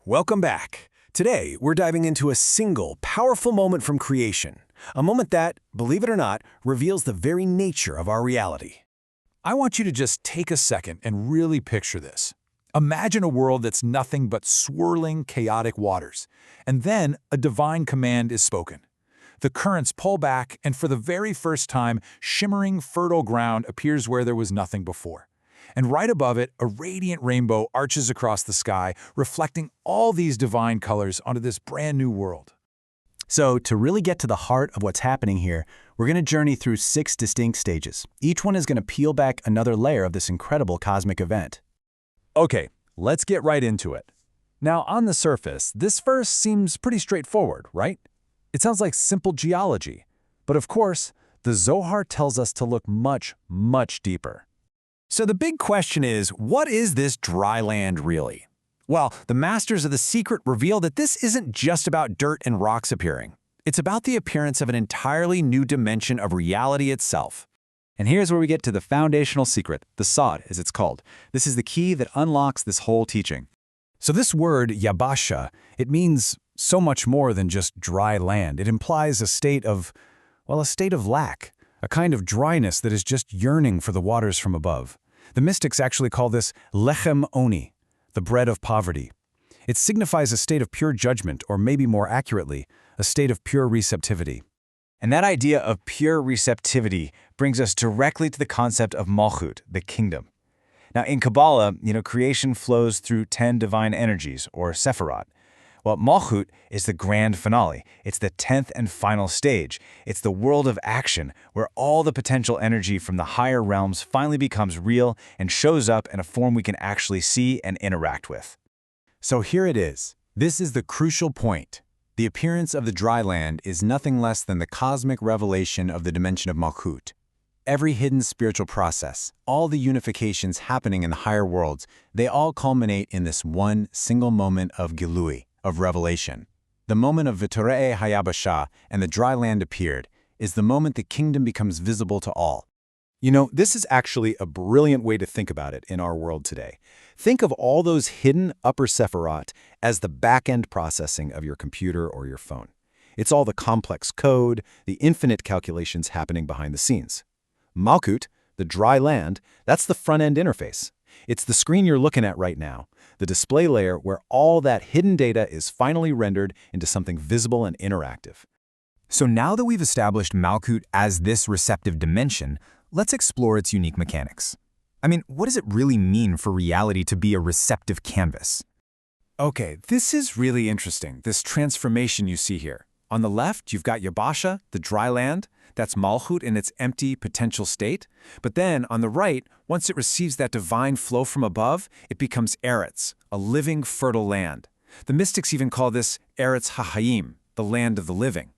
Welcome back. Today, we're diving into a single, powerful moment from creation. A moment that, believe it or not, reveals the very nature of our reality. I want you to just take a second and really picture this. Imagine a world that's nothing but swirling, chaotic waters. And then a divine command is spoken. The currents pull back, and for the very first time, shimmering, fertile ground appears where there was nothing before. And right above it, a radiant rainbow arches across the sky, reflecting all these divine colors onto this brand new world. So, to really get to the heart of what's happening here, we're going to journey through 6 distinct stages. Each one is going to peel back another layer of this incredible cosmic event. Okay, let's get right into it. Now, on the surface, this verse seems pretty straightforward, right? It sounds like simple geology. But of course, the Zohar tells us to look much, much deeper. So the big question is, what is this dry land really? Well, the masters of the secret reveal that this isn't just about dirt and rocks appearing. It's about the appearance of an entirely new dimension of reality itself. And here's where we get to the foundational secret, the sod, as it's called. This is the key that unlocks this whole teaching. So this word, Yabasha, it means so much more than just dry land. It implies a state of lack, a kind of dryness that is just yearning for the waters from above. The mystics actually call this lechem oni, the bread of poverty. It signifies a state of pure judgment, or maybe more accurately, a state of pure receptivity. And that idea of pure receptivity brings us directly to the concept of Malchut, the kingdom. Now, in Kabbalah, creation flows through 10 divine energies, or Sephirot. Well, Malchut is the grand finale. It's the 10th and final stage. It's the world of action, where all the potential energy from the higher realms finally becomes real and shows up in a form we can actually see and interact with. So here it is. This is the crucial point. The appearance of the dry land is nothing less than the cosmic revelation of the dimension of Malchut. Every hidden spiritual process, all the unifications happening in the higher worlds, they all culminate in this one single moment of Gilui, of revelation. The moment of V'torei Yabasha and the dry land appeared is the moment the kingdom becomes visible to all. This is actually a brilliant way to think about it in our world today. Think of all those hidden upper Sephirot as the back-end processing of your computer or your phone. It's all the complex code, the infinite calculations happening behind the scenes. Malchut, the dry land, that's the front-end interface. It's the screen you're looking at right now, the display layer where all that hidden data is finally rendered into something visible and interactive. So now that we've established Malchut as this receptive dimension, let's explore its unique mechanics. What does it really mean for reality to be a receptive canvas? Okay, this is really interesting, this transformation you see here. On the left, you've got Yabasha, the dry land. That's Malchut in its empty, potential state. But then, on the right, once it receives that divine flow from above, it becomes Eretz, a living, fertile land. The mystics even call this Eretz HaHayim, the land of the living.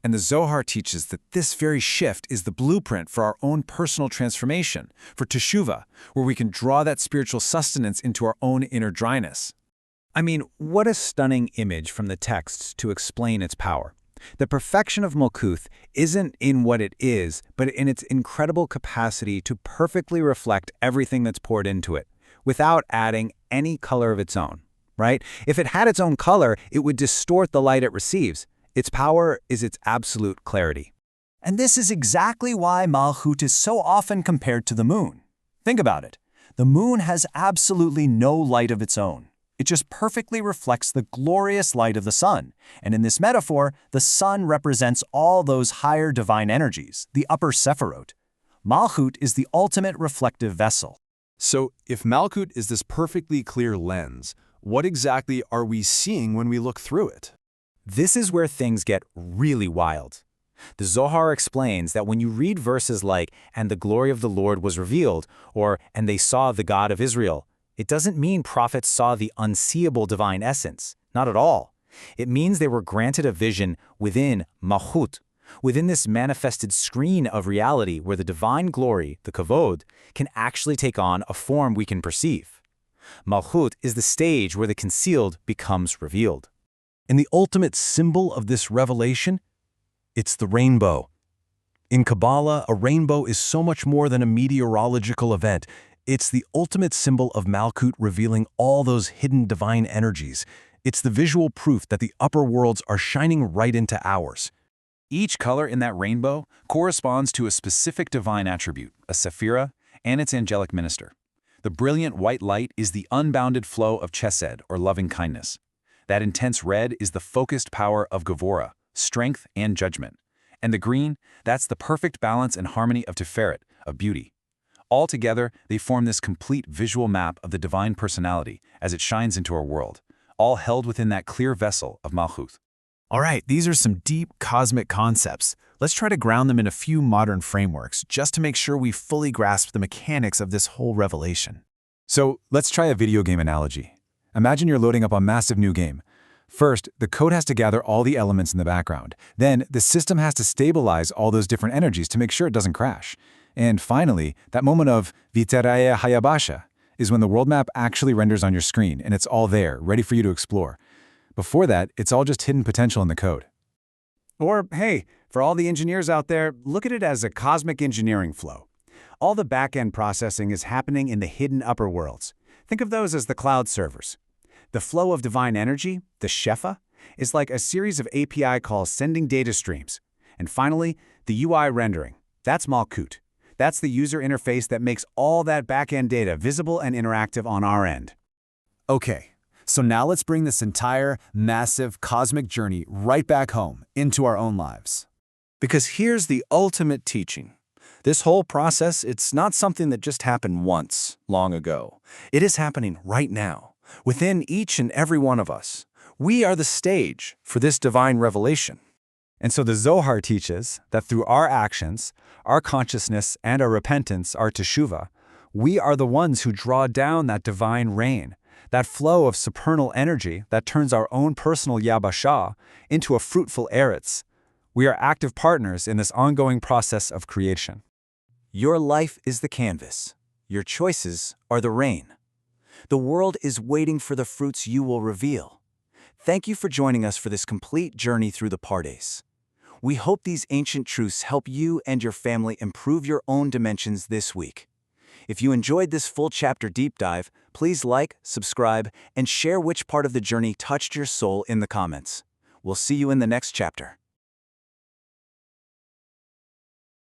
And the Zohar teaches that this very shift is the blueprint for our own personal transformation, for teshuvah, where we can draw that spiritual sustenance into our own inner dryness. What a stunning image from the texts to explain its power. The perfection of Malchut isn't in what it is, but in its incredible capacity to perfectly reflect everything that's poured into it, without adding any color of its own, right? If it had its own color, it would distort the light it receives. Its power is its absolute clarity. And this is exactly why Malchut is so often compared to the moon. Think about it. The moon has absolutely no light of its own. It just perfectly reflects the glorious light of the sun. And in this metaphor, the sun represents all those higher divine energies, the upper Sephirot. Malchut is the ultimate reflective vessel. So, if Malchut is this perfectly clear lens, what exactly are we seeing when we look through it? This is where things get really wild. The Zohar explains that when you read verses like, "And the glory of the Lord was revealed," or "And they saw the God of Israel," it doesn't mean prophets saw the unseeable divine essence. Not at all. It means they were granted a vision within Malchut, within this manifested screen of reality where the divine glory, the kavod, can actually take on a form we can perceive. Malchut is the stage where the concealed becomes revealed. And the ultimate symbol of this revelation? It's the rainbow. In Kabbalah, a rainbow is so much more than a meteorological event. It's the ultimate symbol of Malchut revealing all those hidden divine energies. It's the visual proof that the upper worlds are shining right into ours. Each color in that rainbow corresponds to a specific divine attribute, a sephira, and its angelic minister. The brilliant white light is the unbounded flow of chesed, or loving kindness. That intense red is the focused power of gevurah, strength and judgment. And the green, that's the perfect balance and harmony of tiferet, of beauty. All together, they form this complete visual map of the divine personality as it shines into our world, all held within that clear vessel of Malchut. All right, these are some deep cosmic concepts. Let's try to ground them in a few modern frameworks, just to make sure we fully grasp the mechanics of this whole revelation. So let's try a video game analogy. Imagine you're loading up a massive new game. First, the code has to gather all the elements in the background. Then, the system has to stabilize all those different energies to make sure it doesn't crash. And finally, that moment of Vitaraya Yabasha is when the world map actually renders on your screen and it's all there, ready for you to explore. Before that, it's all just hidden potential in the code. Or, hey, for all the engineers out there, look at it as a cosmic engineering flow. All the back-end processing is happening in the hidden upper worlds. Think of those as the cloud servers. The flow of divine energy, the Shefa, is like a series of API calls sending data streams. And finally, the UI rendering. That's Malchut. That's the user interface that makes all that back-end data visible and interactive on our end. Okay, so now let's bring this entire, massive, cosmic journey right back home, into our own lives. Because here's the ultimate teaching. This whole process, it's not something that just happened once, long ago. It is happening right now, within each and every one of us. We are the stage for this divine revelation. And so the Zohar teaches that through our actions, our consciousness, and our repentance, our teshuvah, we are the ones who draw down that divine rain, that flow of supernal energy that turns our own personal Yabasha into a fruitful eretz. We are active partners in this ongoing process of creation. Your life is the canvas. Your choices are the rain. The world is waiting for the fruits you will reveal. Thank you for joining us for this complete journey through the Pardes. We hope these ancient truths help you and your family improve your own dimensions this week. If you enjoyed this full chapter deep dive, please like, subscribe, and share which part of the journey touched your soul in the comments. We'll see you in the next chapter.